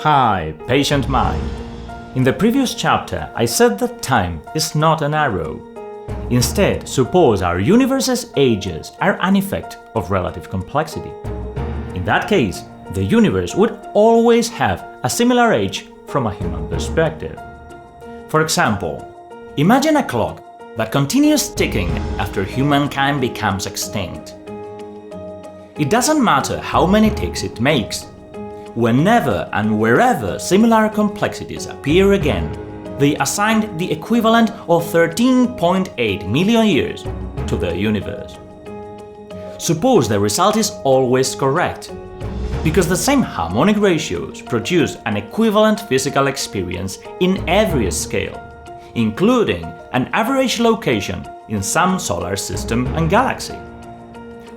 Hi, patient mind. In the previous chapter, I said that time is not an arrow. Instead, suppose our universe's ages are an effect of relative complexity. In that case, the universe would always have a similar age from a human perspective. For example, imagine a clock that continues ticking after humankind becomes extinct. It doesn't matter how many ticks it makes. Whenever and wherever similar complexities appear again, they assigned the equivalent of 13.8 million years to the universe. Suppose the result is always correct, because the same harmonic ratios produce an equivalent physical experience in every scale, including an average location in some solar system and galaxy.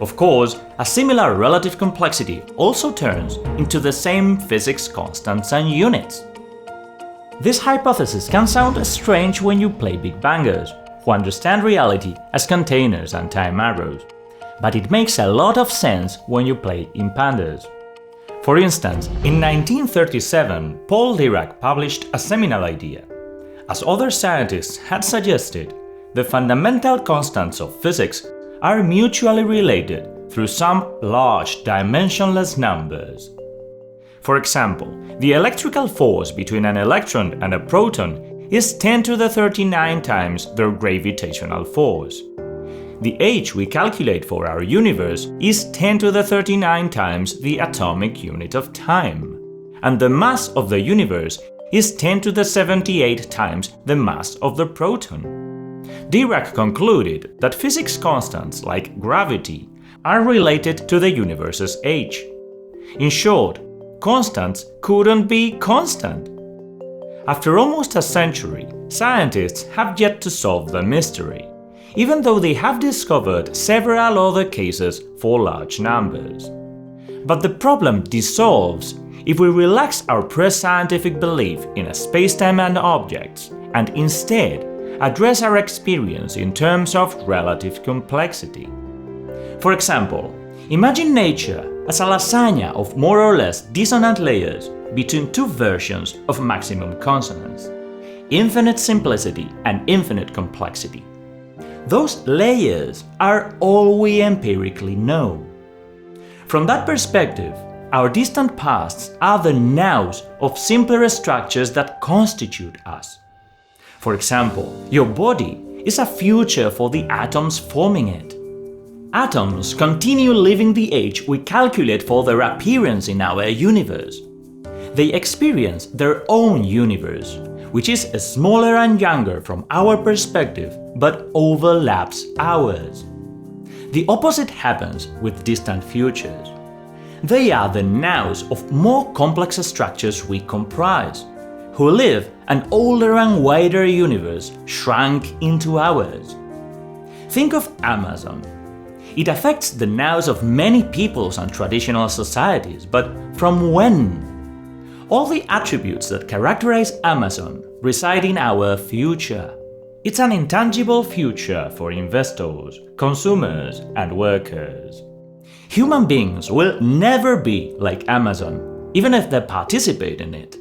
Of course, a similar relative complexity also turns into the same physics constants and units. This hypothesis can sound strange when you play Big Bangers, who understand reality as containers and time arrows, but it makes a lot of sense when you play Impanders. For instance, in 1937, Paul Dirac published a seminal idea. As other scientists had suggested, the fundamental constants of physics are mutually related through some large dimensionless numbers. For example, the electrical force between an electron and a proton is 10 to the 39 times their gravitational force. The age we calculate for our universe is 10 to the 39 times the atomic unit of time, and the mass of the universe is 10 to the 78 times the mass of the proton. Dirac concluded that physics constants like gravity are related to the universe's age. In short, constants couldn't be constant. After almost a century, scientists have yet to solve the mystery, even though they have discovered several other cases for large numbers. But the problem dissolves if we relax our pre-scientific belief in a space-time and objects and instead address our experience in terms of relative complexity. For example, imagine nature as a lasagna of more or less dissonant layers between two versions of maximum consonance: infinite simplicity and infinite complexity. Those layers are all we empirically know. From that perspective, our distant pasts are the nows of simpler structures that constitute us. For example, your body is a future for the atoms forming it. Atoms continue living the age we calculate for their appearance in our universe. They experience their own universe, which is smaller and younger from our perspective, but overlaps ours. The opposite happens with distant futures. They are the nows of more complex structures we comprise, who live an older and wider universe shrunk into ours. Think of Amazon. It affects the nows of many peoples and traditional societies, but from when? All the attributes that characterize Amazon reside in our future. It's an intangible future for investors, consumers, and workers. Human beings will never be like Amazon, even if they participate in it.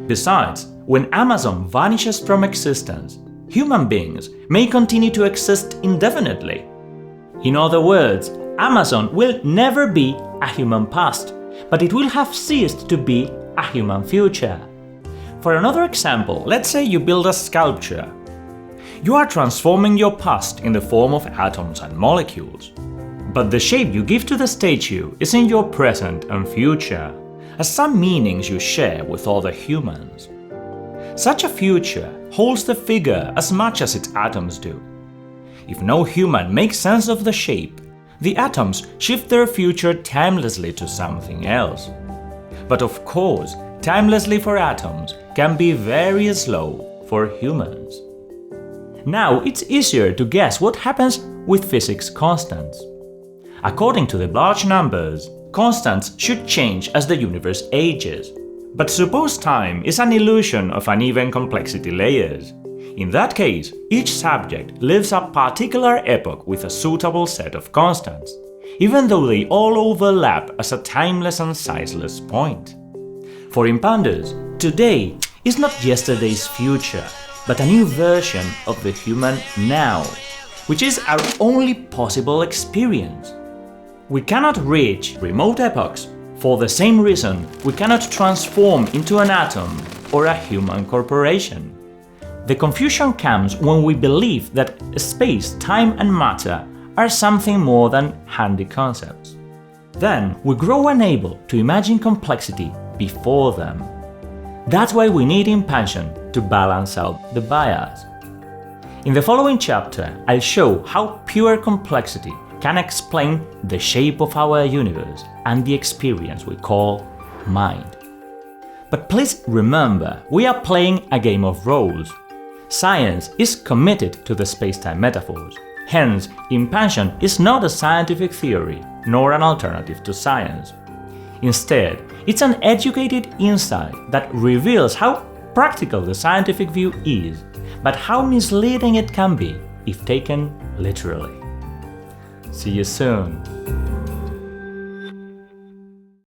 Besides, when Amazon vanishes from existence, human beings may continue to exist indefinitely. In other words, Amazon will never be a human past, but it will have ceased to be a human future. For another example, let's say you build a sculpture. You are transforming your past in the form of atoms and molecules. But the shape you give to the statue is in your present and future, as some meanings you share with other humans. Such a future holds the figure as much as its atoms do. If no human makes sense of the shape, the atoms shift their future timelessly to something else. But of course, timelessly for atoms can be very slow for humans. Now it's easier to guess what happens with physics constants. According to the large numbers, constants should change as the universe ages. But suppose time is an illusion of uneven complexity layers. In that case, each subject lives a particular epoch with a suitable set of constants, even though they all overlap as a timeless and sizeless point. For impounders, today is not yesterday's future, but a new version of the human now, which is our only possible experience. We cannot reach remote epochs for the same reason we cannot transform into an atom or a human corporation. The confusion comes when we believe that space, time and matter are something more than handy concepts. Then we grow unable to imagine complexity before them. That's why we need impansion to balance out the bias. In the following chapter, I'll show how pure complexity can explain the shape of our universe and the experience we call mind. But please remember, we are playing a game of roles. Science is committed to the space-time metaphors. Hence, impansion is not a scientific theory, nor an alternative to science. Instead, it's an educated insight that reveals how practical the scientific view is, but how misleading it can be if taken literally. See you soon!